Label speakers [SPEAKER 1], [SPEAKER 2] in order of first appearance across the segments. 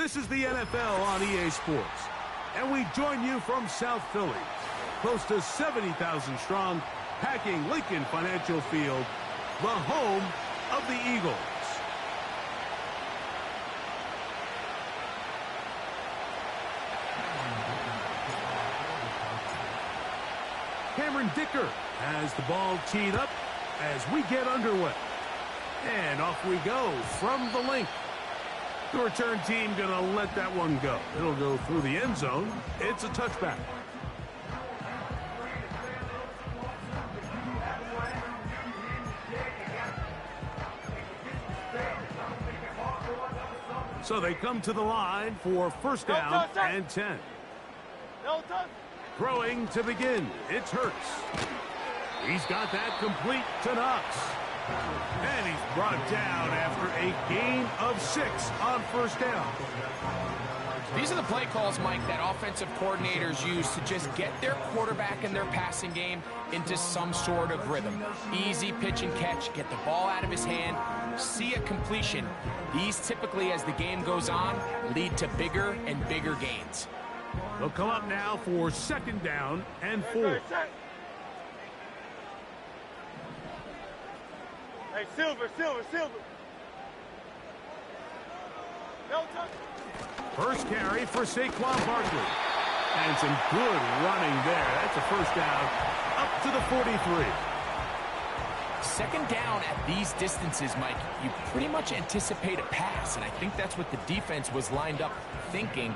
[SPEAKER 1] This is the NFL on EA Sports, and we join you from South Philly, close to 70,000 strong, packing Lincoln Financial Field, the home of the Eagles. Cameron Dicker has the ball teed up as we get underway. And off we go from the link. The return team going to let that one go. It'll go through the end zone. It's a touchback. So they come to the line for first down and 10. Throwing to begin. It's Hurts. He's got that complete to Knox. And he's brought down after a gain of 6 on first down.
[SPEAKER 2] These are the play calls, Mike, that offensive coordinators use to just get their quarterback and their passing game into some sort of rhythm. Easy pitch and catch, get the ball out of his hand, see a completion. These typically, as the game goes on, lead to bigger and bigger gains.
[SPEAKER 1] They'll come up now for second down and 4.
[SPEAKER 3] Hey, Silver.
[SPEAKER 1] First carry for Saquon Barkley. And some good running there. That's a first down up to the 43.
[SPEAKER 2] Second down at these distances, Mike, you pretty much anticipate a pass, and I think that's what the defense was lined up thinking.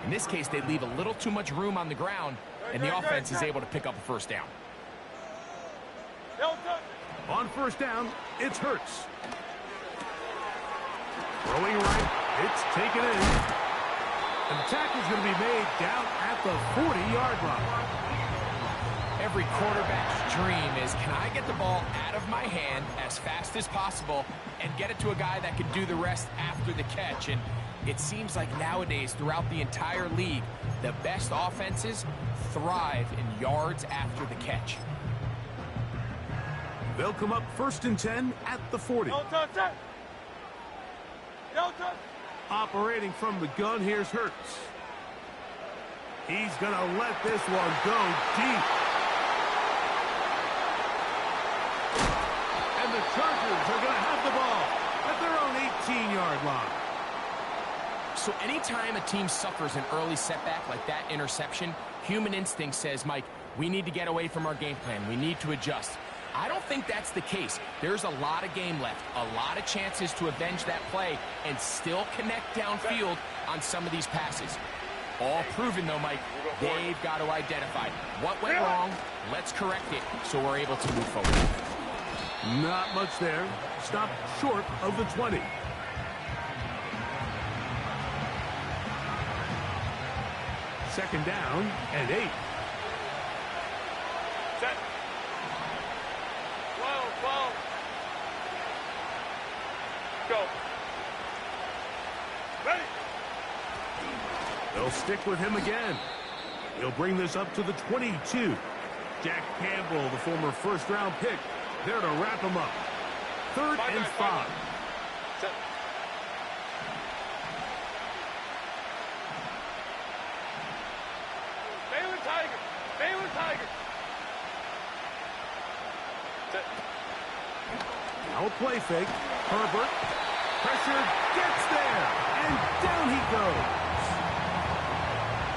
[SPEAKER 2] In this case, they leave a little too much room on the ground, and the offense is able to pick up a first down.
[SPEAKER 1] On first down, it's Hurts. Throwing right, it's taken in. And the tackle's going to be made down at the 40-yard line.
[SPEAKER 2] Every quarterback's dream is, can I get the ball out of my hand as fast as possible and get it to a guy that can do the rest after the catch? And it seems like nowadays, throughout the entire league, the best offenses thrive in yards after the catch.
[SPEAKER 1] They'll come up first and 10 at the 40. Operating from the gun, here's Hurts. He's going to let this one go deep. And the Chargers are going to have the ball at their own 18-yard line.
[SPEAKER 2] So anytime a team suffers an early setback like that interception, human instinct says, Mike, we need to get away from our game plan. We need to adjust. I don't think that's the case. There's a lot of game left, a lot of chances to avenge that play and still connect downfield on some of these passes. All proven, though, Mike, they've got to identify what went wrong, let's correct it so we're able to move forward.
[SPEAKER 1] Not much there. Stopped short of the 20. Second down and 8.
[SPEAKER 3] Set. 12. Go. Ready.
[SPEAKER 1] They'll stick with him again. He'll bring this up to the 22. Jack Campbell, the former first-round pick, there to wrap him up. Third and 5.
[SPEAKER 3] Set. Baylor Tiger. Set.
[SPEAKER 1] Now a play fake. Herbert. Pressure gets there. And down he goes.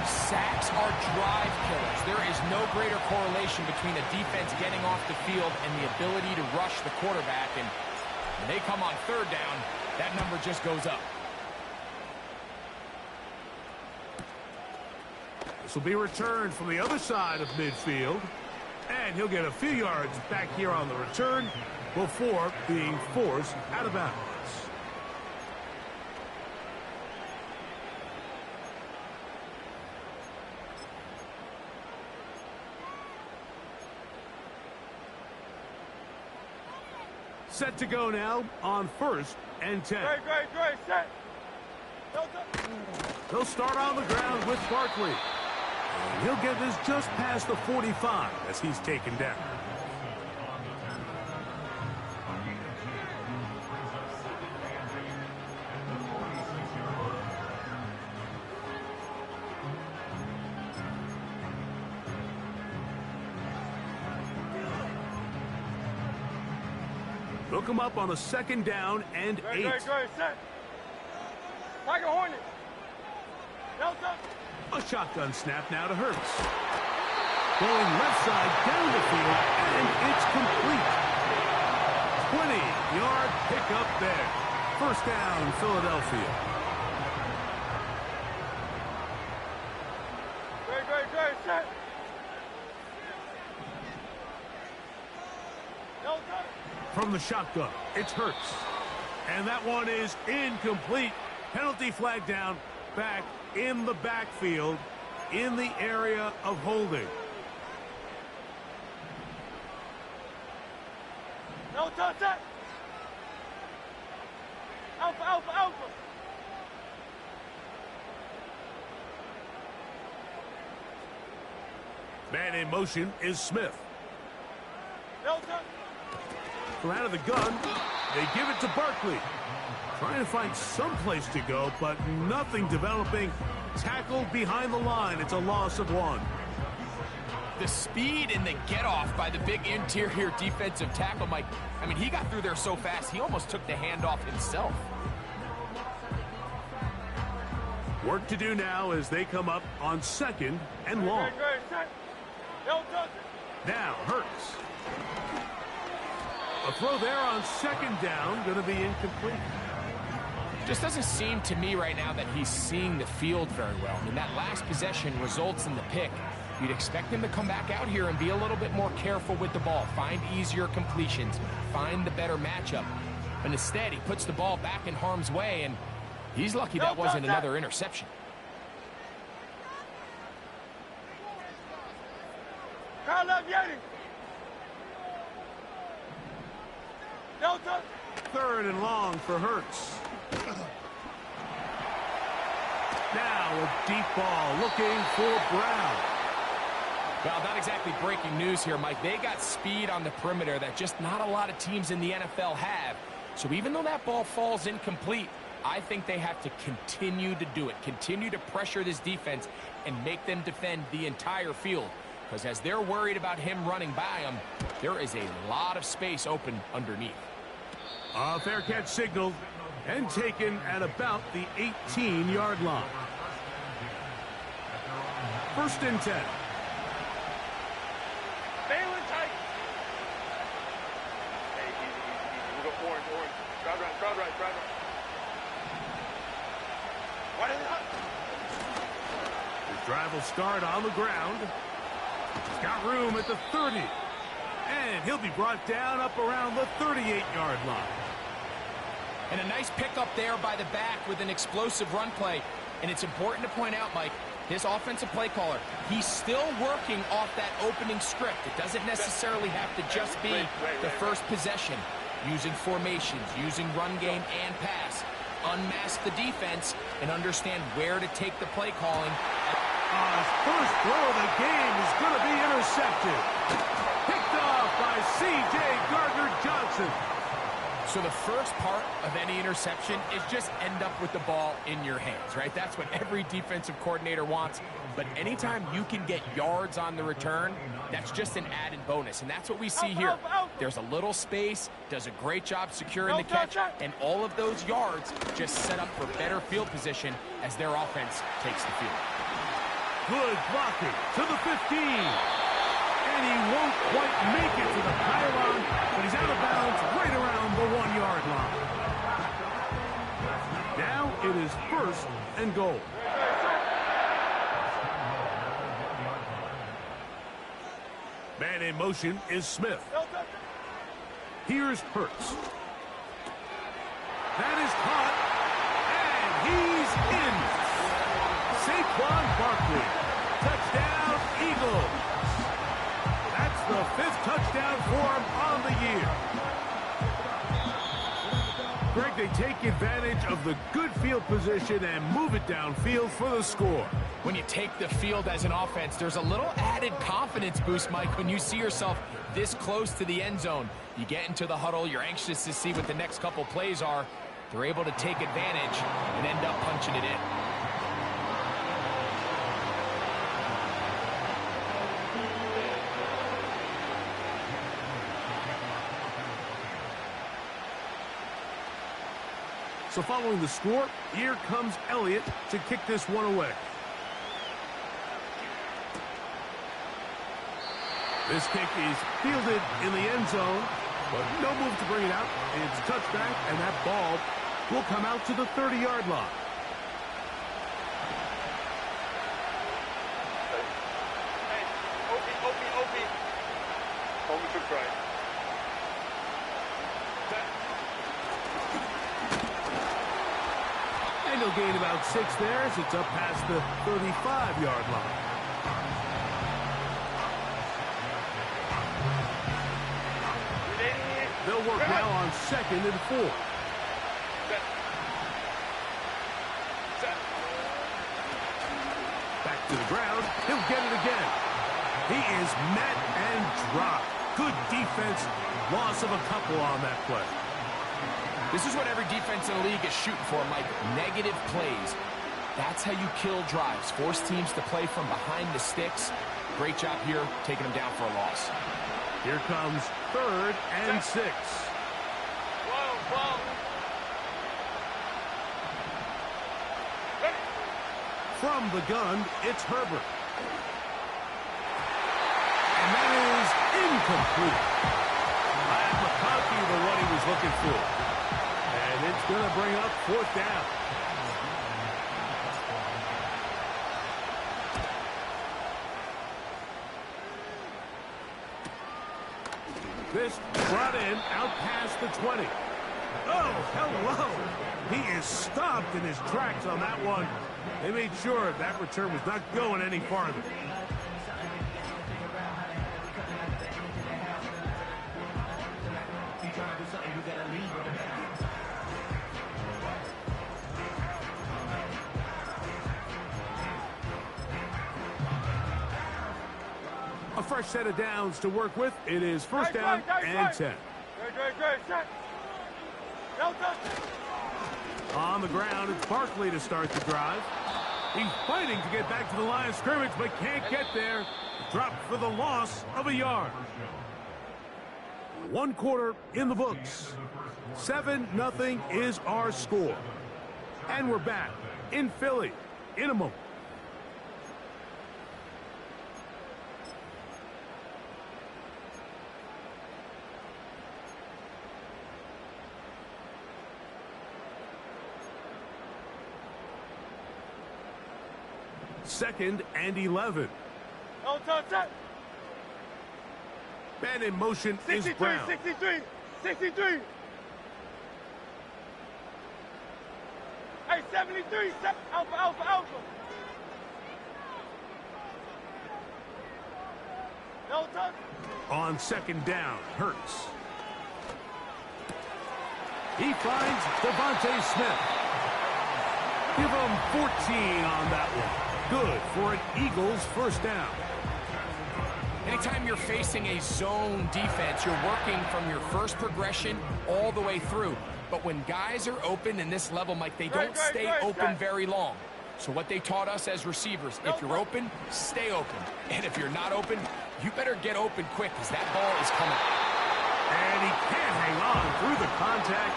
[SPEAKER 2] Sacks are drive killers. There is no greater correlation between a defense getting off the field and the ability to rush the quarterback. And when they come on third down, that number just goes up.
[SPEAKER 1] This will be returned from the other side of midfield. And he'll get a few yards back here on the return before being forced out of bounds. Set to go now on first and 10.
[SPEAKER 3] Great, set.
[SPEAKER 1] They'll start on the ground with Barkley. And he'll get this just past the 45 as he's taken down. They'll come up on a 2nd down and 8.
[SPEAKER 3] Great, set. Tiger Hornet. Delta.
[SPEAKER 1] A shotgun snap now to Hurts. Going left side down the field, and it's complete. 20-yard pickup there. 1st down, Philadelphia.
[SPEAKER 3] Great, set. Delta.
[SPEAKER 1] From the shotgun, it's Hurts. And that one is incomplete. Penalty flag down, back in the backfield, in the area of holding.
[SPEAKER 3] Delta, set. Alpha.
[SPEAKER 1] Man in motion is Smith.
[SPEAKER 3] Delta.
[SPEAKER 1] From out of the gun, they give it to Barkley. Trying to find some place to go, but nothing developing. Tackled behind the line. It's a loss of 1.
[SPEAKER 2] The speed and the get-off by the big interior defensive tackle, Mike. I mean, he got through there so fast, he almost took the handoff himself.
[SPEAKER 1] Work to do now as they come up on 2nd and long.
[SPEAKER 3] Great, set. Delta.
[SPEAKER 1] Now, Hurts. A throw there on 2nd down, going to be incomplete.
[SPEAKER 2] Just doesn't seem to me right now that he's seeing the field very well. I mean, that last possession results in the pick. You'd expect him to come back out here and be a little bit more careful with the ball, find easier completions, find the better matchup. But instead, he puts the ball back in harm's way, and he's lucky that wasn't another interception.
[SPEAKER 3] Kyle left Yeti. Delta.
[SPEAKER 1] 3rd and long for Hurts. Now a deep ball looking for Brown.
[SPEAKER 2] Well, not exactly breaking news here, Mike. They got speed on the perimeter that just not a lot of teams in the NFL have. So even though that ball falls incomplete, I think they have to continue to do it. Continue to pressure this defense and make them defend the entire field. Because as they're worried about him running by them, there is a lot of space open underneath.
[SPEAKER 1] A fair catch signaled and taken at about the 18-yard line. 1st and 10.
[SPEAKER 3] Balin tight. Hey, easy. We go orange. Crowd right. What is it?
[SPEAKER 1] His drive will start on the ground. He's got room at the 30. And he'll be brought down up around the 38-yard line.
[SPEAKER 2] And a nice pickup there by the back with an explosive run play. And it's important to point out, Mike, this offensive play caller, he's still working off that opening script. It doesn't necessarily have to just be the first possession. Using formations, using run game and pass. Unmask the defense and understand where to take the play calling.
[SPEAKER 1] His first throw of the game is going to be intercepted. Picked off by C.J. Gardner-Johnson.
[SPEAKER 2] So the first part of any interception is just end up with the ball in your hands, right? That's what every defensive coordinator wants. But anytime you can get yards on the return, that's just an added bonus. And that's what we see here. There's a little space, does a great job securing the catch, and all of those yards just set up for better field position as their offense takes the field.
[SPEAKER 1] Good blocking to the 15. And he won't quite make it to the pylon, but he's out of bounds right around the 1-yard line. Now it is 1st and goal. Man in motion is Smith. Here's Hurts. That is caught, and he's in. Saquon Barkley. Touchdown, Eagles. That's the 5th touchdown for him on the year. Greg, they take advantage of the good field position and move it downfield for the score.
[SPEAKER 2] When you take the field as an offense, there's a little added confidence boost, Mike, when you see yourself this close to the end zone. You get into the huddle, you're anxious to see what the next couple plays are. They're able to take advantage and end up punching it in.
[SPEAKER 1] So following the score, here comes Elliott to kick this one away. This kick is fielded in the end zone, but no move to bring it out. It's touchback, and that ball will come out to the 30-yard line.
[SPEAKER 3] Hold me to try.
[SPEAKER 1] And he'll gain about 6 there as it's up past the 35-yard line. They'll work now on 2nd and 4. Back to the ground. He'll get it again. He is met and dropped. Good defense. Loss of a couple on that play.
[SPEAKER 2] This is what every defense in the league is shooting for, Mike. Negative plays. That's how you kill drives. Force teams to play from behind the sticks. Great job here, taking them down for a loss.
[SPEAKER 1] Here comes 3rd and 6. From the gun, it's Herbert. And that is incomplete. Glad McConkey the one he was looking for. And it's going to bring up 4th down. This brought in out past the 20. Oh, hello. He is stopped in his tracks on that one. They made sure that return was not going any farther. A fresh set of downs to work with. It is 1st down and 10. On the ground, it's Barkley to start the drive. He's fighting to get back to the line of scrimmage, but can't get there. Dropped for the loss of a yard. 1 quarter in the books. 7-0 is our score. And we're back in Philly in a moment. Second and 11. Man in motion is Brown.
[SPEAKER 3] 63. Hey, 73. Alpha.
[SPEAKER 1] On 2nd down, Hurts. He finds Devontae Smith. Give him 14 on that one. Good for an Eagles 1st down.
[SPEAKER 2] Anytime you're facing a zone defense, you're working from your first progression all the way through. But when guys are open in this level, Mike, they don't stay open very long. So what they taught us as receivers, if you're open, stay open. And if you're not open, you better get open quick because that ball is coming.
[SPEAKER 1] And he can't hang on through the contact.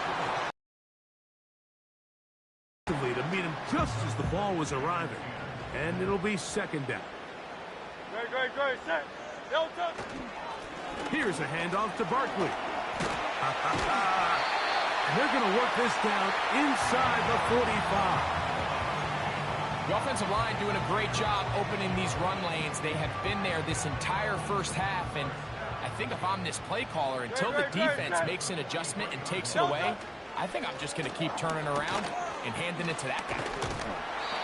[SPEAKER 1] To meet him just as the ball was arriving. And it'll be 2nd down.
[SPEAKER 3] Great. Set.
[SPEAKER 1] Here's a handoff to Barkley. And they're going to work this down inside the 45.
[SPEAKER 2] The offensive line doing a great job opening these run lanes. They have been there this entire 1st half. And I think if I'm this play caller, until the defense makes an adjustment and takes it away, I think I'm just going to keep turning around and handing it to that guy.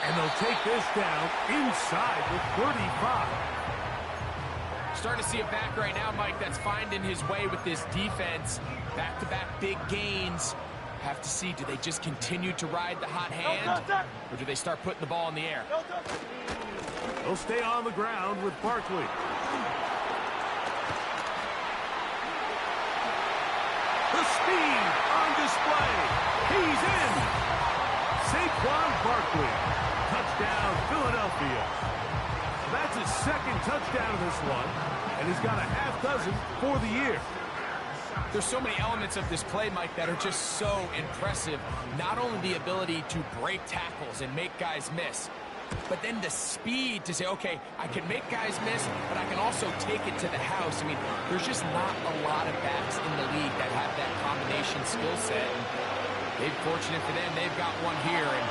[SPEAKER 1] And they'll take this down inside the 35.
[SPEAKER 2] Starting to see a back right now, Mike, that's finding his way with this defense. Back-to-back big gains. Have to see, do they just continue to ride the hot hand, or do they start putting the ball in the air?
[SPEAKER 1] They'll stay on the ground with Barkley. The speed on display. He's in. Saquon Barkley. Touchdown, Philadelphia. That's his 2nd touchdown of this one, and he's got a half dozen for the year.
[SPEAKER 2] There's so many elements of this play, Mike, that are just so impressive. Not only the ability to break tackles and make guys miss, but then the speed to say, okay, I can make guys miss, but I can also take it to the house. I mean, there's just not a lot of backs in the league that have that combination skill set. And fortunate for them, they've got one here, and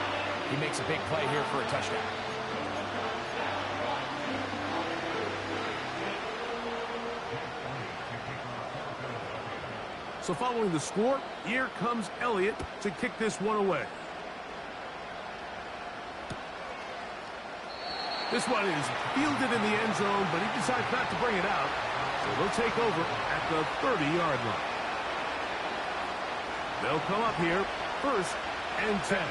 [SPEAKER 2] he makes a big play here for a touchdown.
[SPEAKER 1] So following the score, here comes Elliott to kick this one away. This one is fielded in the end zone, but he decides not to bring it out. So they'll take over at the 30-yard line. They'll come up here, 1st and 10.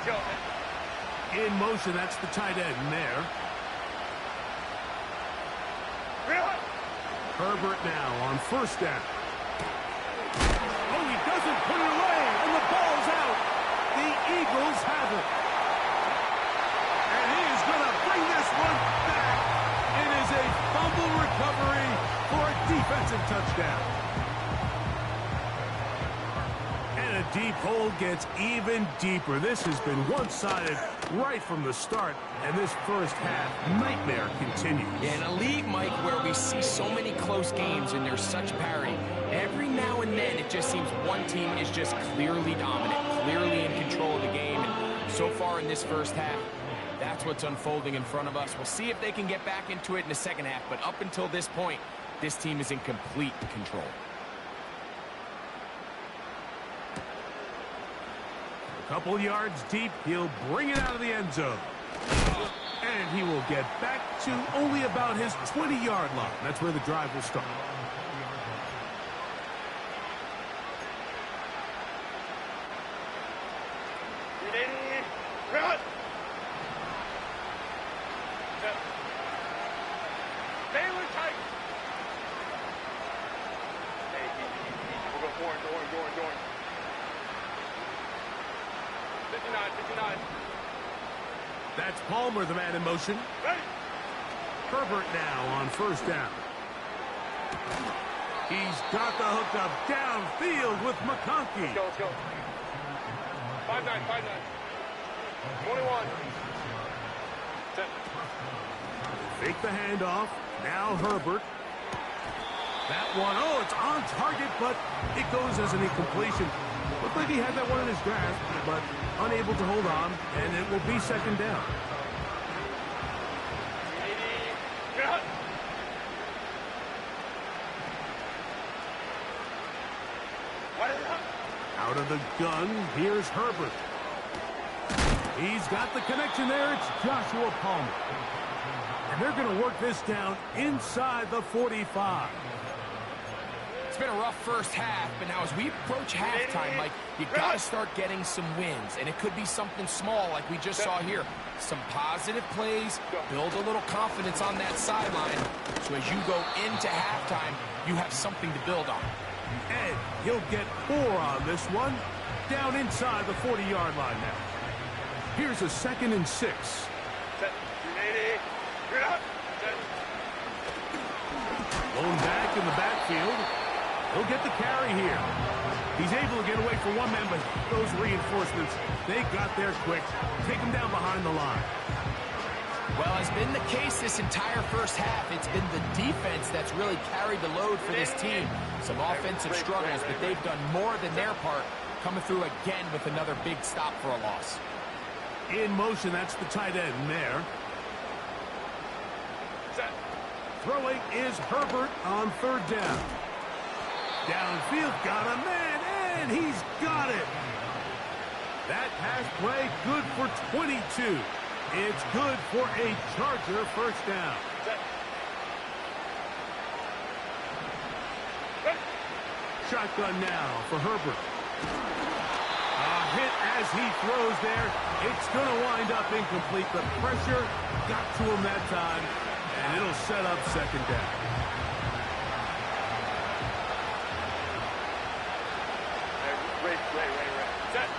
[SPEAKER 3] Go.
[SPEAKER 1] In motion, that's the tight end there. Herbert now on 1st down. Oh, he doesn't put it away, and the ball's out. The Eagles have it. And he is going to bring this one back. It is a fumble recovery for a defensive touchdown. And a deep hole gets even deeper. This has been one-sided right from the start, and this first half nightmare continues.
[SPEAKER 2] Yeah, in a league, Mike, where we see so many close games and there's such parity, every now and then it just seems one team is just clearly dominant, clearly in control of the game. And so far in this first half, that's what's unfolding in front of us. We'll see if they can get back into it in the second half, but up until this point, this team is in complete control.
[SPEAKER 1] A couple yards deep, he'll bring it out of the end zone. And he will get back to only about his 20-yard line. That's where the drive will start.
[SPEAKER 3] Baylor tight. We'll go orange. 59.
[SPEAKER 1] That's Palmer, the man in motion.
[SPEAKER 3] Ready.
[SPEAKER 1] Herbert now on 1st down. He's got the hook up downfield with McConkey.
[SPEAKER 3] Let's go. 5-9. 21. Set.
[SPEAKER 1] Fake the handoff. Now Herbert. That one, oh, it's on target, but it goes as an incompletion. Looked like he had that one in his grasp, but unable to hold on, and it will be 2nd down.
[SPEAKER 3] 80.
[SPEAKER 1] Out of the gun, here's Herbert. He's got the connection there. It's Joshua Palmer. And they're going to work this down inside the 45.
[SPEAKER 2] It's been a rough first half, but now as we approach halftime, Mike, you got to start getting some wins, and it could be something small like we just saw here. Some positive plays, build a little confidence on that sideline, so as you go into halftime, you have something to build on.
[SPEAKER 1] And he'll get 4 on this one, down inside the 40-yard line now. Here's a 2nd and 6.
[SPEAKER 3] Set. 80. Set.
[SPEAKER 1] Going back in the backfield. He'll get the carry here. He's able to get away from one man, but those reinforcements, they got there quick. Take him down behind the line.
[SPEAKER 2] Well, it's been the case this entire first half. It's been the defense that's really carried the load for this team. Some offensive struggles, but they've done more than their part, coming through again with another big stop for a loss.
[SPEAKER 1] In motion, that's the tight end there.
[SPEAKER 3] Set.
[SPEAKER 1] Throwing is Herbert on 3rd down. Downfield, got a man, and he's got it. That pass play, good for 22. It's good for a Charger 1st down.
[SPEAKER 3] Set.
[SPEAKER 1] Shotgun now for Herbert. A hit as he throws there. It's going to wind up incomplete. The pressure got to him that time, and it'll set up 2nd down.
[SPEAKER 3] Right. Set.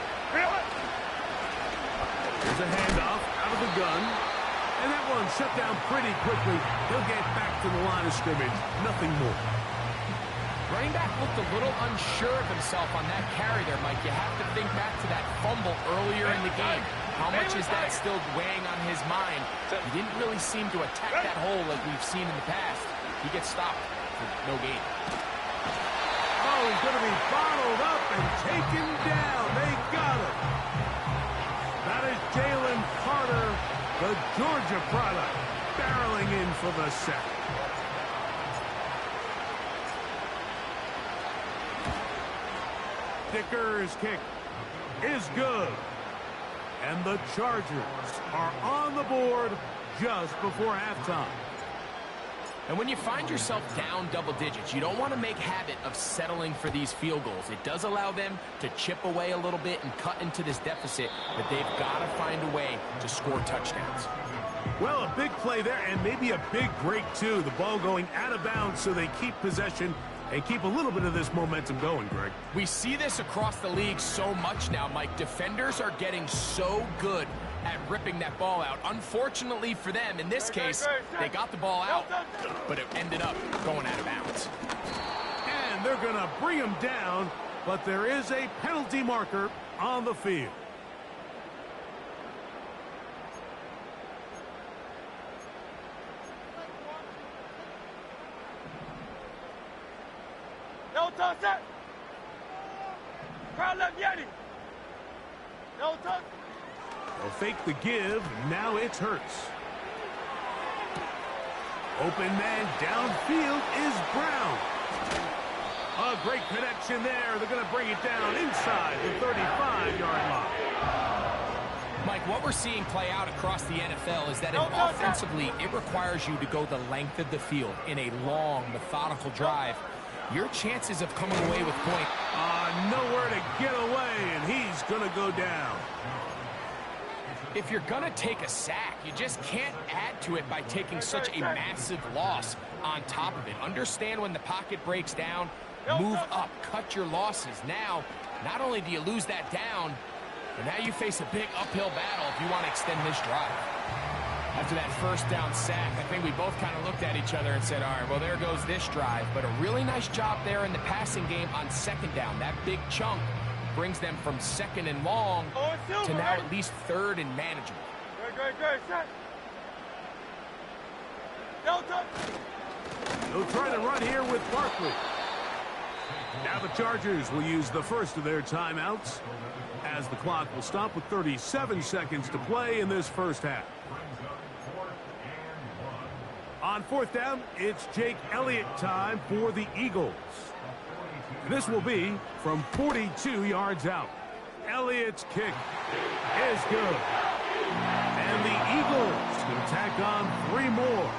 [SPEAKER 1] There's a handoff out of the gun, and that one and shut down pretty quickly. He'll get back to the line of scrimmage. Nothing more.
[SPEAKER 2] Running back looked a little unsure of himself on that carry there, Mike. You have to think back to that fumble earlier in the game. How much is that still weighing on his mind? He didn't really seem to attack that hole like we've seen in the past. He gets stopped for no gain.
[SPEAKER 1] Oh, he's going to be bottled up and taken down. They got him. That is Jalen Carter, the Georgia product, barreling in for the sack. Dicker's kick is good. And the Chargers are on the board just before halftime.
[SPEAKER 2] And when you find yourself down double digits, you don't want to make habit of settling for these field goals. It does allow them to chip away a little bit and cut into this deficit, but they've got to find a way to score touchdowns.
[SPEAKER 1] Well, a big play there, and maybe a big break, too. The ball going out of bounds so they keep possession and keep a little bit of this momentum going, Greg.
[SPEAKER 2] We see this across the league so much now, Mike. Defenders are getting so good at ripping that ball out. Unfortunately for them, in this case, they got the ball out, but it ended up going out of bounds.
[SPEAKER 1] And they're going to bring him down, but there is a penalty marker on the field.
[SPEAKER 3] No touch it. Crowd left Yeti. No touch.
[SPEAKER 1] They'll fake the give. Now it's Hurts. Open man downfield is Brown. A great connection there. They're going to bring it down inside the 35-yard line.
[SPEAKER 2] Mike, what we're seeing play out across the NFL is that offensively, it requires you to go the length of the field in a long, methodical drive. Your chances of coming away with point.
[SPEAKER 1] Nowhere to get away, and he's going to go down.
[SPEAKER 2] If you're going to take a sack, you just can't add to it by taking such a massive loss on top of it. Understand when the pocket breaks down, move up, cut your losses. Now, not only do you lose that down, but now you face a big uphill battle if you want to extend this drive. After that first down sack, I think we both kind of looked at each other and said, all right, well, there goes this drive. But a really nice job there in the passing game on second down. That big chunk brings them from second and long to now at least third and manageable.
[SPEAKER 3] Good, set. Delta.
[SPEAKER 1] They'll try to run here with Barkley. Now the Chargers will use the first of their timeouts as the clock will stop with 37 seconds to play in this first half. On fourth down, it's Jake Elliott time for the Eagles. This will be from 42 yards out. Elliott's kick is good. And the Eagles can tack on 3 more,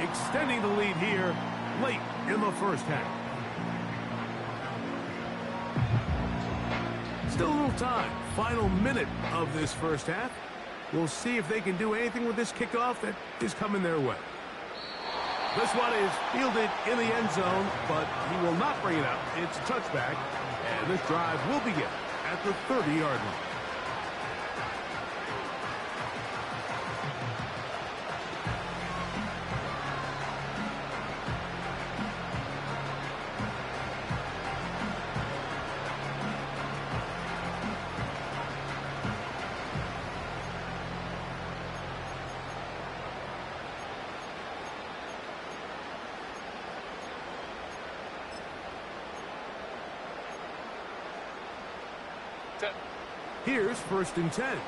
[SPEAKER 1] extending the lead here late in the first half. Still a little time. Final minute of this first half. We'll see if they can do anything with this kickoff that is coming their way. This one is fielded in the end zone, but he will not bring it out. It's a touchback, and this drive will begin at the 30-yard line. Here's 1st and 10.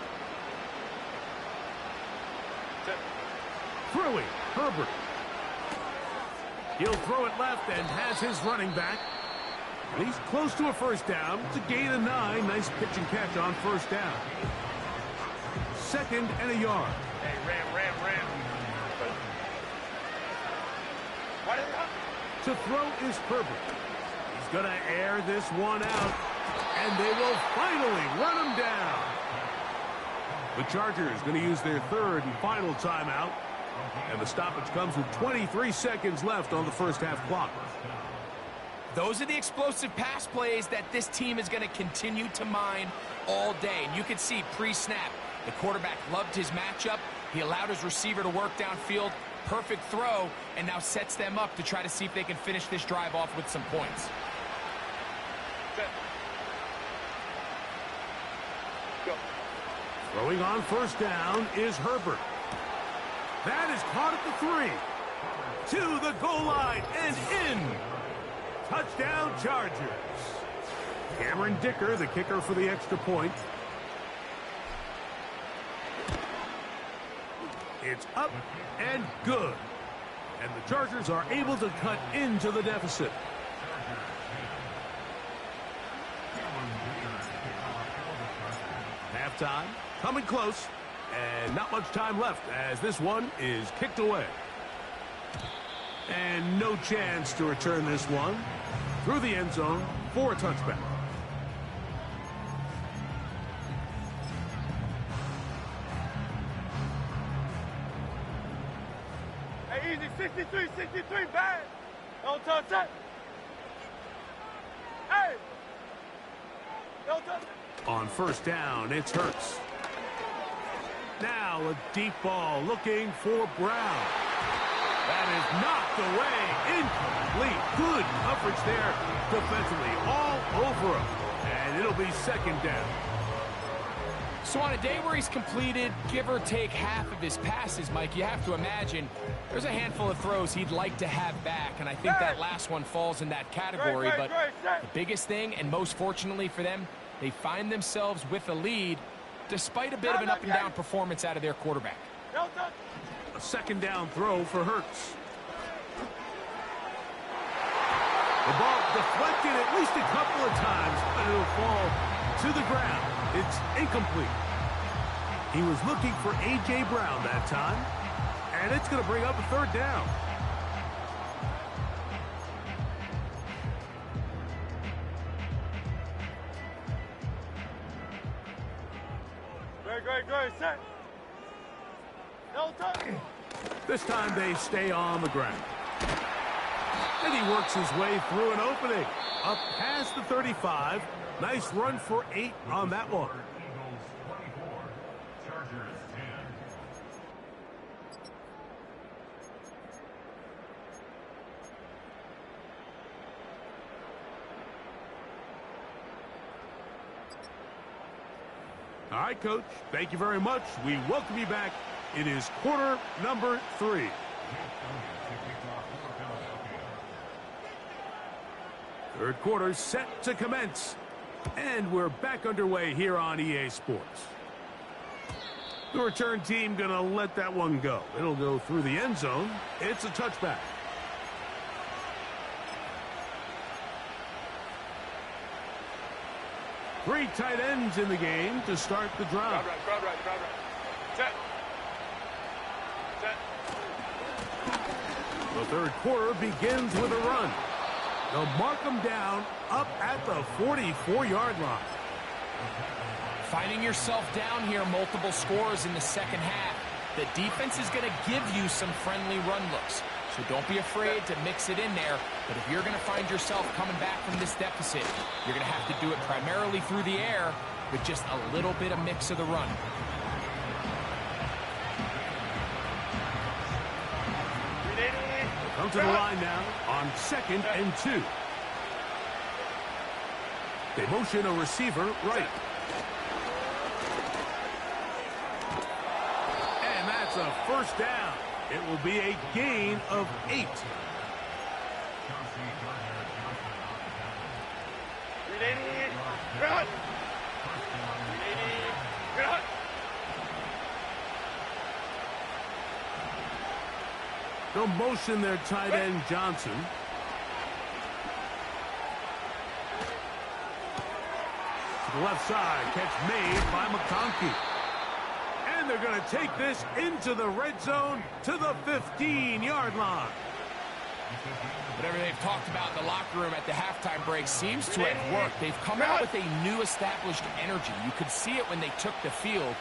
[SPEAKER 1] Throwing, Herbert. He'll throw it left and has his running back. And he's close to a first down. It's a gain of 9. Nice pitch and catch on first down. 2nd and a yard.
[SPEAKER 3] Hey, ram.
[SPEAKER 1] To throw is Herbert. He's going to air this one out. And they will finally run him down. The Chargers going to use their 3rd and final timeout. And the stoppage comes with 23 seconds left on the first half clock.
[SPEAKER 2] Those are the explosive pass plays that this team is going to continue to mine all day. And you can see pre-snap, The quarterback loved his matchup. He allowed his receiver to work downfield. Perfect throw, and now sets them up to try to see if they can finish this drive off with some points.
[SPEAKER 3] Go.
[SPEAKER 1] Throwing on first down is Herbert. That is caught at the 3. To the goal line and in. Touchdown Chargers. Cameron Dicker, the kicker for the extra point. It's up and good. And the Chargers are able to cut into the deficit. Halftime, coming close. And not much time left as this one is kicked away. And no chance to return this one through the end zone for a touchback.
[SPEAKER 3] Hey, easy. 63, bad. Don't touch that. Hey. Don't touch it.
[SPEAKER 1] On first down, it's Hurts. Now a deep ball looking for Brown. That is knocked away. Incomplete. Good coverage there defensively. All over him. And it'll be second down.
[SPEAKER 2] So on a day where he's completed, give or take half of his passes, Mike, you have to imagine there's a handful of throws he'd like to have back, and I think that last one falls in that category. But the biggest thing, and most fortunately for them, they find themselves with a lead despite a bit of an up-and-down performance out of their quarterback.
[SPEAKER 1] A second down throw for Hurts. The ball deflected at least a couple of times, but it'll fall to the ground. It's incomplete. He was looking for A.J. Brown that time, and it's going to bring up a third down.
[SPEAKER 3] Great, set. No touch.
[SPEAKER 1] This time they stay on the ground. And he works his way through an opening. Up past the 35. Nice run for 8 on that one. All right, Coach. Thank you very much. We welcome you back. It is quarter number 3. Third quarter set to commence. And we're back underway here on EA Sports. The return team going to let that one go. It'll go through the end zone. It's a touchback. Three tight ends in the game to start the drive.
[SPEAKER 3] Crowd right. Set.
[SPEAKER 1] The third quarter begins with a run. They'll mark them down up at the 44-yard line.
[SPEAKER 2] Finding yourself down here, multiple scores in the second half. The defense is going to give you some friendly run looks. So don't be afraid to mix it in there. But if you're going to find yourself coming back from this deficit, you're going to have to do it primarily through the air with just a little bit of mix of the run.
[SPEAKER 1] Come to the line now on 2nd and 2. They motion a receiver right. And that's a first down. It will be a gain of 8. They'll motion their tight end Johnson. To the left side, catch made by McConkey. And they're going to take this into the red zone to the 15-yard line.
[SPEAKER 2] Whatever they've talked about in the locker room at the halftime break seems to have worked. They've come out with a new established energy. You could see it when they took the field.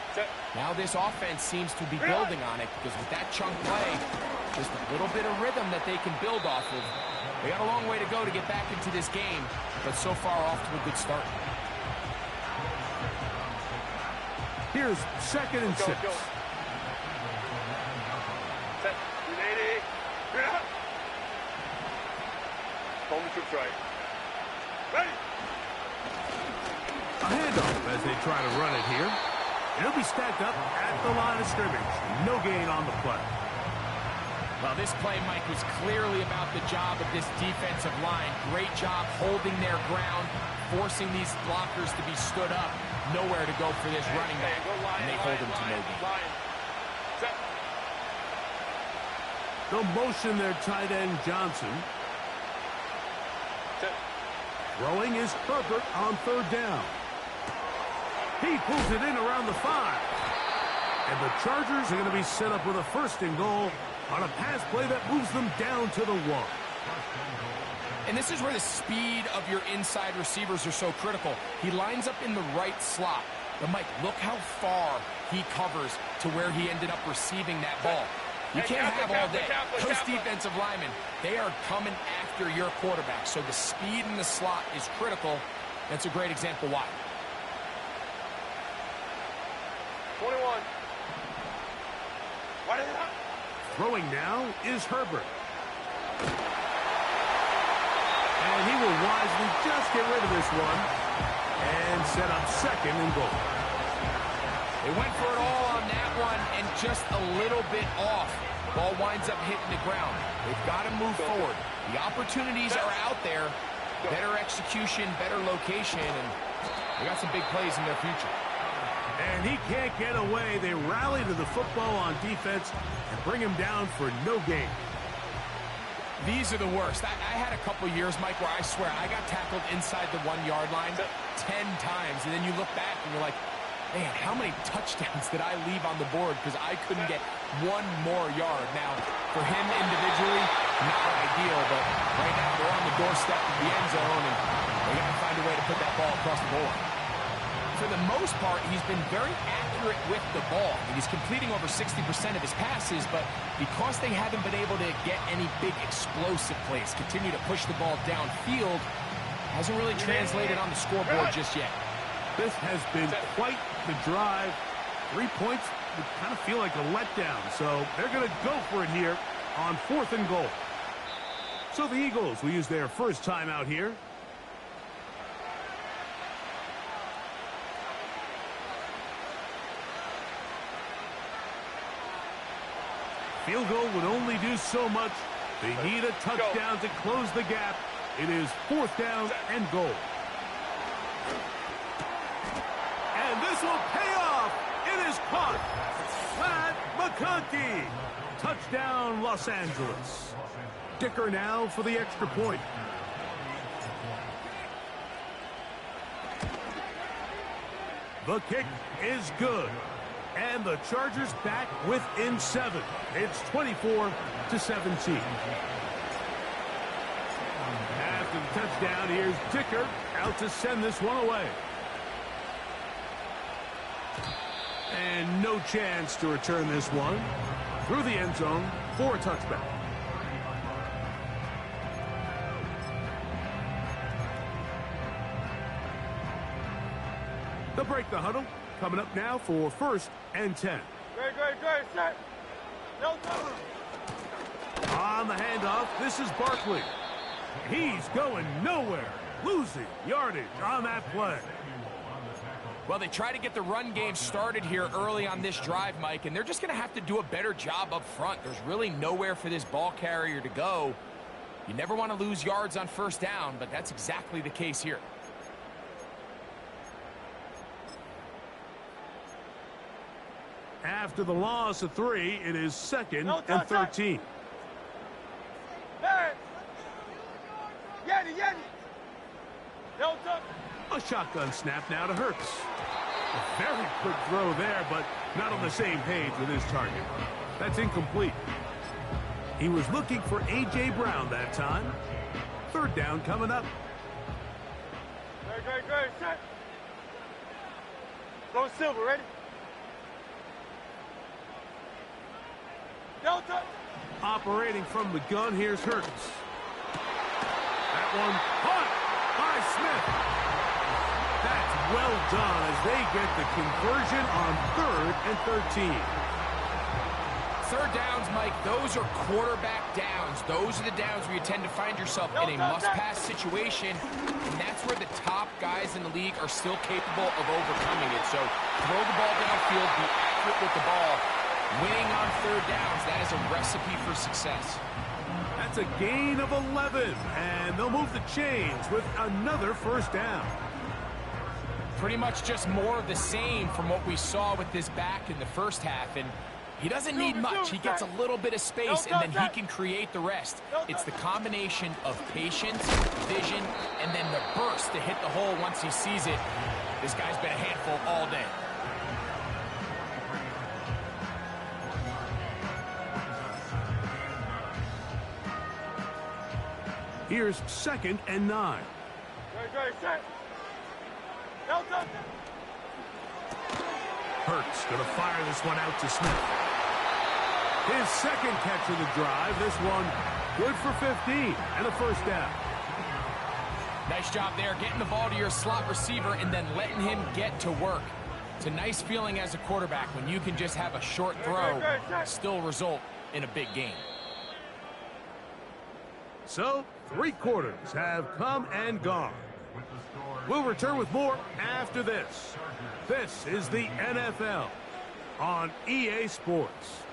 [SPEAKER 2] Now this offense seems to be building on it because with that chunk play, just a little bit of rhythm that they can build off of. They got a long way to go to get back into this game, but so far off to a good start.
[SPEAKER 1] Here's 2nd and 6.
[SPEAKER 3] Go. Set. 380. Clear out. Home troops right. Ready.
[SPEAKER 1] A handoff as they try to run it here. It'll be stacked up at the line of scrimmage. No gain on the play.
[SPEAKER 2] Well, this play, Mike, was clearly about the job of this defensive line. Great job holding their ground, forcing these blockers to be stood up. Nowhere to go for this running back, and they hold him to no gain.
[SPEAKER 1] They'll motion their tight end, Johnson. Throwing is Herbert on 3rd down. He pulls it in around the 5. And the Chargers are going to be set up with a 1st and goal on a pass play that moves them down to the 1.
[SPEAKER 2] And this is where the speed of your inside receivers are so critical. He lines up in the right slot. But, Mike, look how far he covers to where he ended up receiving that ball. You can't have all day. Those defensive linemen, they are coming after your quarterback. So the speed in the slot is critical. That's a great example why.
[SPEAKER 3] 21. What is it?
[SPEAKER 1] Throwing now is Herbert. And he will wisely just get rid of this one and set up 2nd and goal.
[SPEAKER 2] They went for it all on that one and just a little bit off. Ball winds up hitting the ground. They've got to move forward. The opportunities are out there. Better execution, better location, and they got some big plays in their future.
[SPEAKER 1] And he can't get away. They rally to the football on defense and bring him down for no gain.
[SPEAKER 2] These are the worst. I had a couple years, Mike, where I swear I got tackled inside the 1-yard line 10 times. And then you look back and you're like, man, how many touchdowns did I leave on the board because I couldn't get one more yard? Now, for him individually, not ideal, but right now they're on the doorstep of the end zone, and they got to find a way to put that ball across the goal line. For the most part, he's been very accurate with the ball. I mean, he's completing over 60% of his passes, but because they haven't been able to get any big explosive plays, continue to push the ball downfield, hasn't really translated on the scoreboard just yet.
[SPEAKER 1] This has been quite the drive. 3 points would kind of feel like a letdown, so they're going to go for it here on 4th and goal. So the Eagles will use their first timeout here. Field goal would only do so much. They need a touchdown to close the gap. It is 4th down and goal. And this will pay off. It is caught. Matt McConkey. Touchdown, Los Angeles. Dicker now for the extra point. The kick is good. And the Chargers back within 7. It's 24-17. After the touchdown, here's Dicker out to send this one away. And no chance to return this one through the end zone for a touchback. They'll break the huddle. Coming up now for 1st and 10.
[SPEAKER 3] Great, set. No touch.
[SPEAKER 1] On the handoff, this is Barkley. He's going nowhere. Losing yardage on that play.
[SPEAKER 2] Well, they try to get the run game started here early on this drive, Mike, and they're just going to have to do a better job up front. There's really nowhere for this ball carrier to go. You never want to lose yards on 1st down, but that's exactly the case here.
[SPEAKER 1] After the loss of 3, it is 2nd and 13.
[SPEAKER 3] Hey! Yeti! No touch.
[SPEAKER 1] A shotgun snap now to Hurts. A very quick throw there, but not on the same page with his target. That's incomplete. He was looking for A.J. Brown that time. 3rd down coming up.
[SPEAKER 3] Great, set. Go Silver, ready? No touch.
[SPEAKER 1] Operating from the gun, here's Hurts. That one caught by Smith. That's well done as they get the conversion on 3rd and 13.
[SPEAKER 2] Third downs, Mike, those are quarterback downs. Those are the downs where you tend to find yourself in a must-pass situation, and that's where the top guys in the league are still capable of overcoming it. So throw the ball downfield, be accurate with the ball. Winning on third downs, that is a recipe for success.
[SPEAKER 1] That's a gain of 11, and they'll move the chains with another first down.
[SPEAKER 2] Pretty much just more of the same from what we saw with this back in the first half, and he doesn't need much. He gets a little bit of space, and then he can create the rest. It's the combination of patience, vision, and then the burst to hit the hole once he sees it. This guy's been a handful all day.
[SPEAKER 1] Here's 2nd and 9. Hurts going to fire this one out to Smith. His second catch of the drive. This one good for 15 and a first down.
[SPEAKER 2] Nice job there, getting the ball to your slot receiver and then letting him get to work. It's a nice feeling as a quarterback when you can just have a short throw, still result in a big game.
[SPEAKER 1] So, 3 quarters have come and gone. We'll return with more after this. This is the NFL on EA Sports.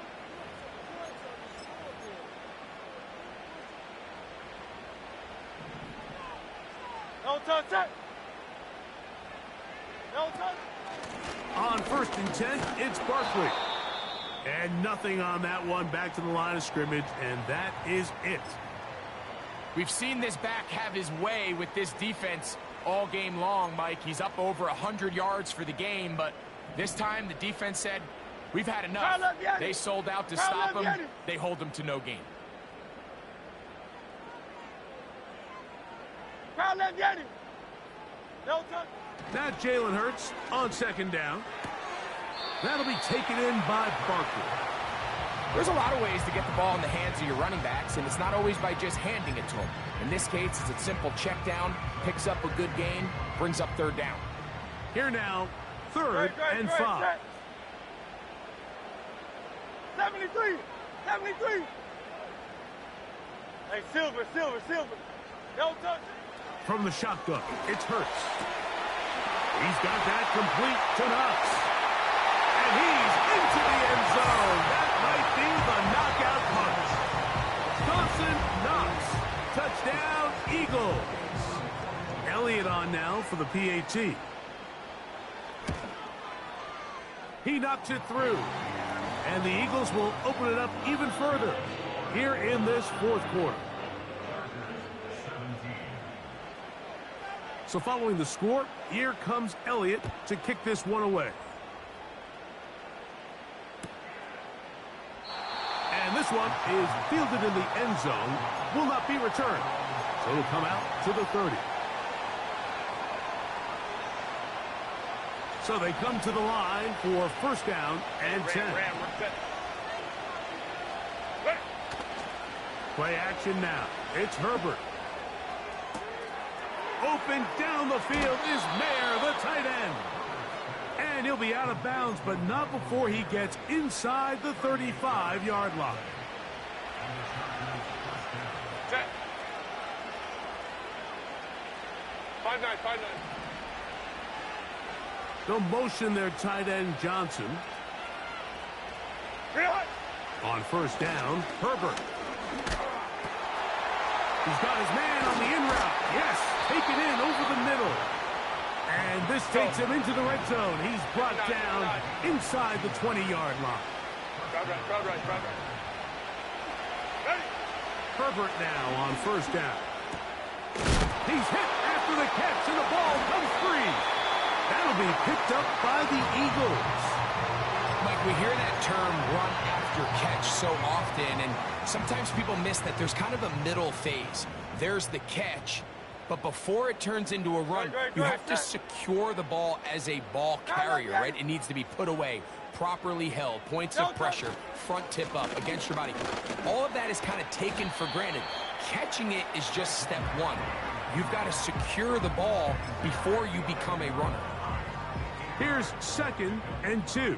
[SPEAKER 3] No touch it. No touch.
[SPEAKER 1] On 1st and 10, it's Barkley. And nothing on that one, back to the line of scrimmage, and that is it.
[SPEAKER 2] We've seen this back have his way with this defense all game long, Mike. He's up over 100 yards for the game, but this time the defense said, we've had enough. They sold out to stop him. They hold him to no gain.
[SPEAKER 3] No touch.
[SPEAKER 1] Now Jalen Hurts on 2nd down. That'll be taken in by Barkley.
[SPEAKER 2] There's a lot of ways to get the ball in the hands of your running backs, and it's not always by just handing it to them. In this case, it's a simple check down, picks up a good gain, brings up 3rd down.
[SPEAKER 1] Here now, 3rd and 5.
[SPEAKER 3] 73. Hey, Silver. No touch.
[SPEAKER 1] From the shotgun, it's Hurts. He's got that complete to Knox. And he's into the end zone. That might be the knockout punch. Dawson Knox. Touchdown, Eagles. Elliott on now for the PAT. He knocks it through. And the Eagles will open it up even further here in this 4th quarter. So following the score, here comes Elliott to kick this one away. And this one is fielded in the end zone, will not be returned. So it'll come out to the 30. So they come to the line for 1st down and 10. Play action now. It's Herbert. Open down the field is Mayer, the tight end. And he'll be out of bounds, but not before he gets inside the 35-yard line.
[SPEAKER 3] Check. 5-9.
[SPEAKER 1] They'll motion their tight end Johnson. On 1st down, Herbert. He's got his man on the in route. Yes, taken in over the middle. And this takes him into the red zone. He's brought down inside the 20-yard line.
[SPEAKER 3] Crowd right.
[SPEAKER 1] Herbert now on 1st down. He's hit after the catch, and the ball comes free. That'll be picked up by the Eagles.
[SPEAKER 2] Mike, we hear that term run after catch so often, and sometimes people miss that there's kind of a middle phase. There's the catch, but before it turns into a run, you have to secure the ball as a ball carrier, right? It needs to be put away, properly held, points of pressure, front tip up against your body. All of that is kind of taken for granted. Catching it is just step one. You've got to secure the ball before you become a runner.
[SPEAKER 1] Here's 2nd and 2.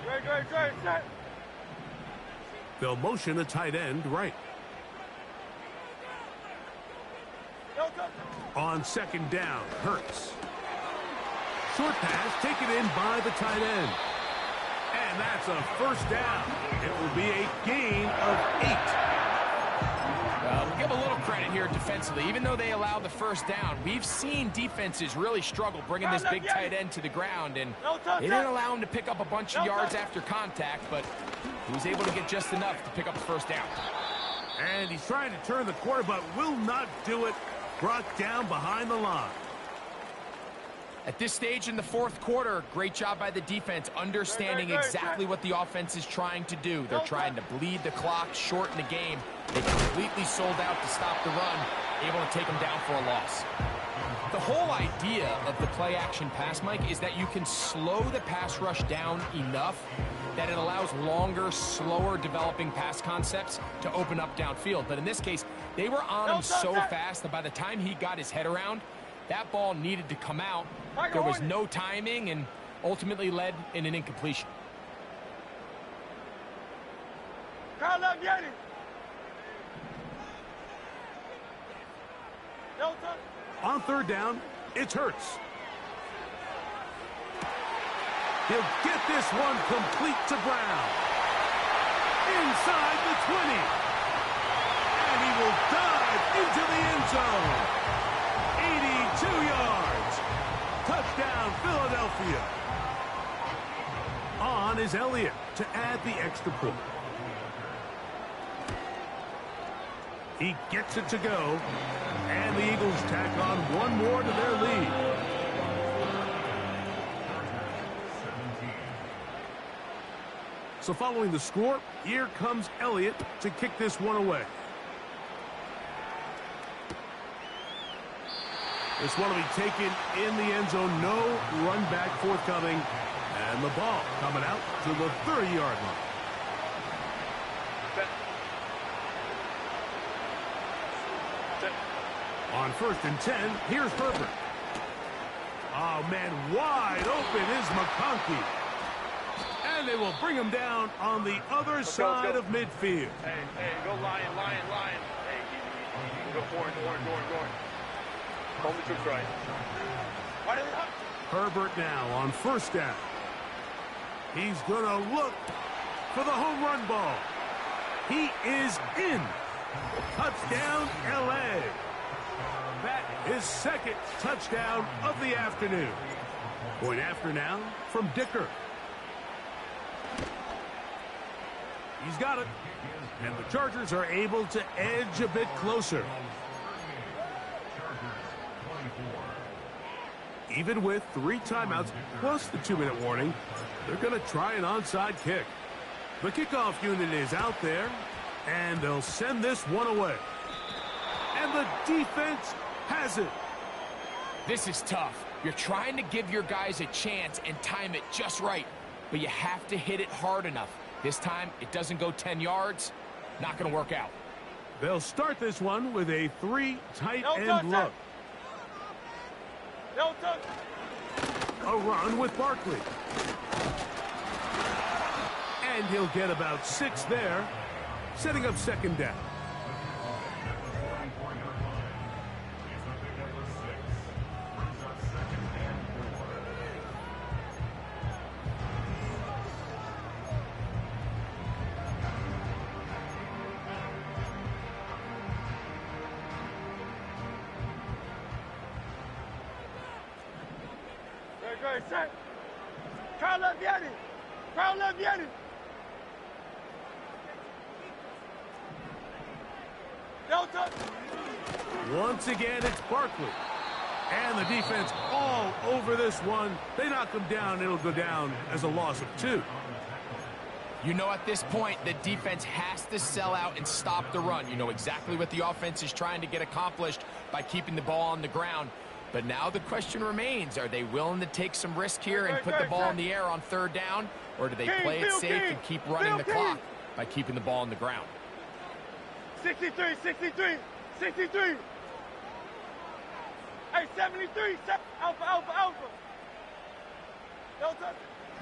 [SPEAKER 3] Great, set.
[SPEAKER 1] They'll motion a tight end right. On 2nd down, Hurts. Short pass taken in by the tight end. And that's a 1st down. It will be a gain of 8.
[SPEAKER 2] We'll give a little credit here defensively. Even though they allow the 1st down, we've seen defenses really struggle bringing this big tight end to the ground, and they didn't allow him to pick up a bunch of yards after contact, but he was able to get just enough to pick up the 1st down.
[SPEAKER 1] And he's trying to turn the corner, but will not do it. Brought down behind the line.
[SPEAKER 2] At this stage in the 4th quarter, great job by the defense, understanding exactly what the offense is trying to do. They're trying to bleed the clock, shorten the game. They completely sold out to stop the run, able to take them down for a loss. The whole idea of the play-action pass, Mike, is that you can slow the pass rush down enough that it allows longer, slower developing pass concepts to open up downfield. But in this case, they were on him so fast that by the time he got his head around, that ball needed to come out. There was no timing and ultimately led in an incompletion.
[SPEAKER 1] On 3rd down, it's Hurts. He'll get this one complete to Brown. Inside the 20. And he will dive into the end zone. 82 yards. Touchdown, Philadelphia. On is Elliott to add the extra point. He gets it to go. And the Eagles tack on one more to their lead. So following the score, here comes Elliott to kick this one away. This one will be taken in the end zone. No run back forthcoming. And the ball coming out to the 30-yard line. On 1st and 10, here's Herbert. Oh, man, wide open is McConkey. And they will bring him down on the other side of midfield.
[SPEAKER 3] Hey, go Lion. Hey, easy. Go forward. Hold the troops right.
[SPEAKER 1] Herbert now on 1st down. He's going to look for the home run ball. He is in. Touchdown, L.A. That is 2nd touchdown of the afternoon. Point after now from Dicker. He's got it. And the Chargers are able to edge a bit closer. Even with 3 timeouts plus the 2-minute warning, they're going to try an onside kick. The kickoff unit is out there, and they'll send this one away. And the defense has it.
[SPEAKER 2] This is tough. You're trying to give your guys a chance and time it just right, but you have to hit it hard enough. This time, it doesn't go 10 yards. Not going to work out.
[SPEAKER 1] They'll start this one with a 3 tight end look. A run with Barkley. And he'll get about 6 there, setting up 2nd down.
[SPEAKER 3] Set. Carla Vieri. Delta.
[SPEAKER 1] Once again, it's Barkley. And the defense all over this one. They knock him down. It'll go down as a loss of 2.
[SPEAKER 2] You know, at this point, the defense has to sell out and stop the run. You know exactly what the offense is trying to get accomplished by keeping the ball on the ground. But now the question remains, are they willing to take some risk here and put the ball in the air on 3rd down? Or do they play it safe and keep running the clock by keeping the ball on the ground?
[SPEAKER 3] 63. Hey, 73. Alpha.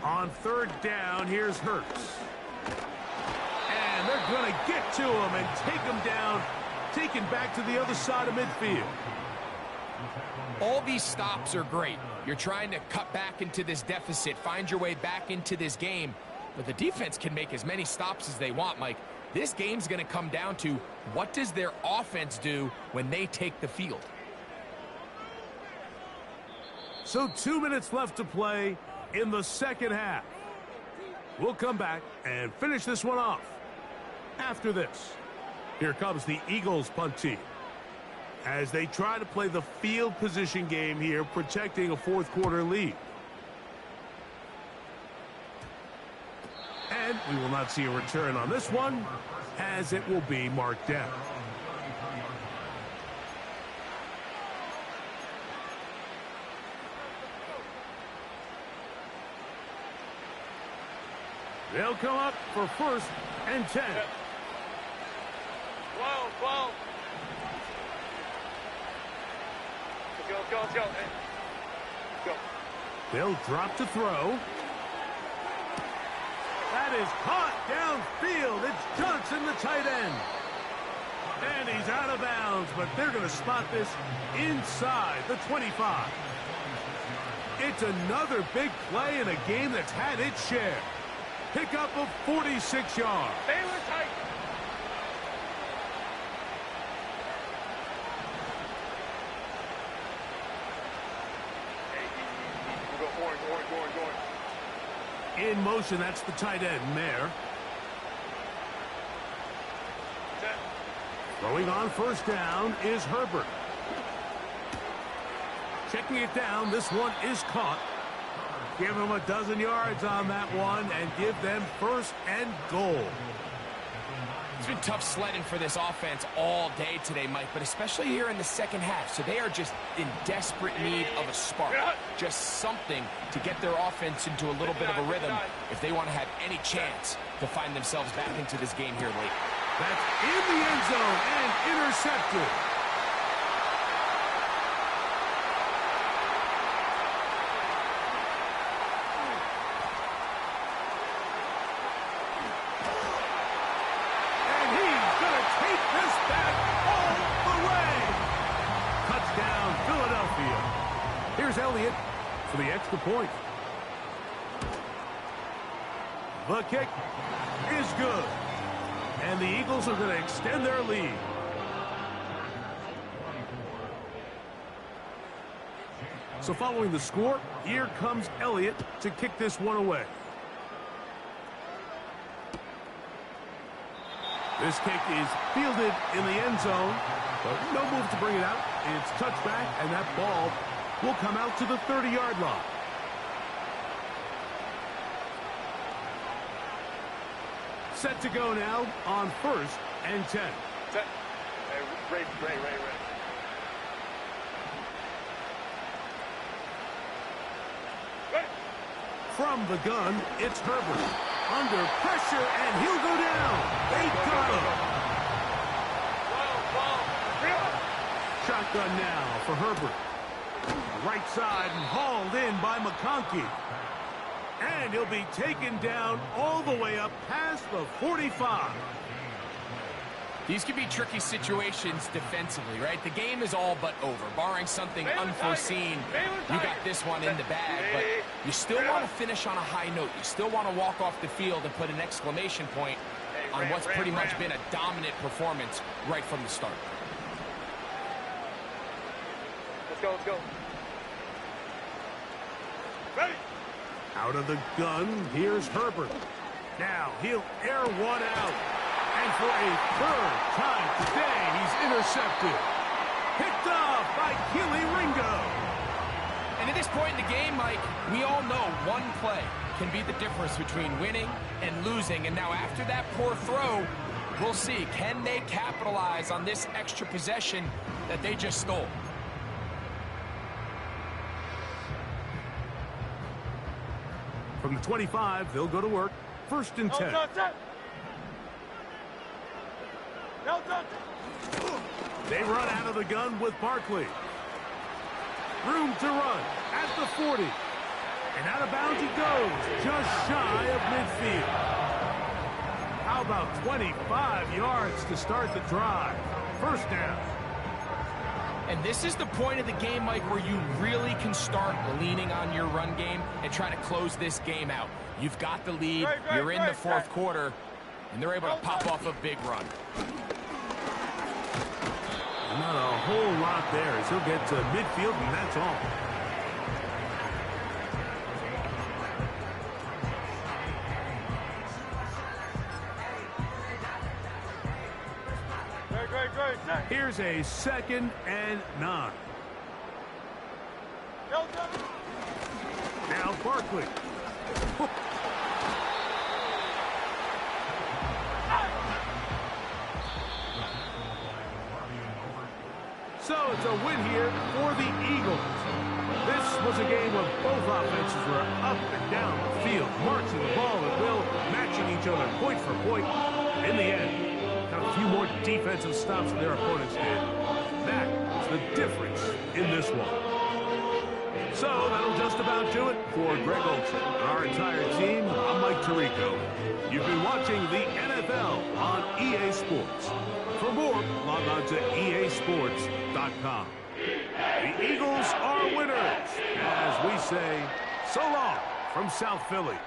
[SPEAKER 1] On third down, here's Hurts. And they're going to get to him and take him down, taken back to the other side of midfield.
[SPEAKER 2] All these stops are great. You're trying to cut back into this deficit, find your way back into this game. But the defense can make as many stops as they want, Mike. This game's going to come down to what does their offense do when they take the field.
[SPEAKER 1] So 2 minutes left to play in the second half. We'll come back and finish this one off after this. Here comes the Eagles punt team as they try to play the field position game here, protecting a fourth quarter lead. And we will not see a return on this one, as it will be marked down. They'll come up for 1st and 10.
[SPEAKER 3] 12. Let's go. Hey. Go.
[SPEAKER 1] They'll drop to throw. That is caught downfield. It's Johnson, the tight end. And he's out of bounds, but they're going to spot this inside the 25. It's another big play in a game that's had its share. Pickup of 46 yards.
[SPEAKER 3] Baylor tight. Going.
[SPEAKER 1] In motion, that's the tight end, Mayer. Throwing on 1st down is Herbert. Checking it down, this one is caught. Give them a dozen yards on that one and give them 1st and goal.
[SPEAKER 2] It's been tough sledding for this offense all day today, Mike, but especially here in the second half. So they are just in desperate need of a spark, just something to get their offense into a little bit of a rhythm if they want to have any chance to find themselves back into this game here late.
[SPEAKER 1] That's in the end zone and intercepted. Elliott for the extra point. The kick is good. And the Eagles are going to extend their lead. So following the score, here comes Elliott to kick this one away. This kick is fielded in the end zone, but no move to bring it out. It's touchback, and that ball will come out to the 30-yard line. Set to go now on 1st and 10.
[SPEAKER 3] Set. Ray.
[SPEAKER 1] From the gun, it's Herbert. Under pressure, and he'll go down. They got him. Shotgun now for Herbert. Right side and hauled in by McConkey. And he'll be taken down all the way up past the 45.
[SPEAKER 2] These could be tricky situations defensively, right? The game is all but over. Barring something unforeseen, you got this one in the bag, but you still want to finish on a high note. You still want to walk off the field and put an exclamation point on what's pretty much been a dominant performance right from the start.
[SPEAKER 3] Let's go. Ready.
[SPEAKER 1] Out of the gun, here's Herbert. Now he'll air one out. And for a 3rd time today, he's intercepted. Picked off by Keely Ringo.
[SPEAKER 2] And at this point in the game, Mike, we all know one play can be the difference between winning and losing. And now after that poor throw, we'll see, can they capitalize on this extra possession that they just stole?
[SPEAKER 1] From the 25, they'll go to work. 1st and 10. They run out of the gun with Barkley. Room to run at the 40. And out of bounds he goes, just shy of midfield. How about 25 yards to start the drive? First down.
[SPEAKER 2] And this is the point of the game, Mike, where you really can start leaning on your run game and try to close this game out. You've got the lead, you're in the fourth quarter, and they're able to pop off a big run.
[SPEAKER 1] Not a whole lot there as he'll get to midfield, and that's all. Here's a 2nd and 9. Now Barkley. So it's a win here for the Eagles. This was a game where both offenses were up and down the field, marching the ball at will, matching each other point for point. In the end, got a few more defensive stops than their opponents did. That is the difference in this one. So that'll just about do it for Greg Olson and our entire team. I'm Mike Tirico. You've been watching the NFL on EA Sports. For more, log on to easports.com. The Eagles are winners, as we say, so long from South Philly.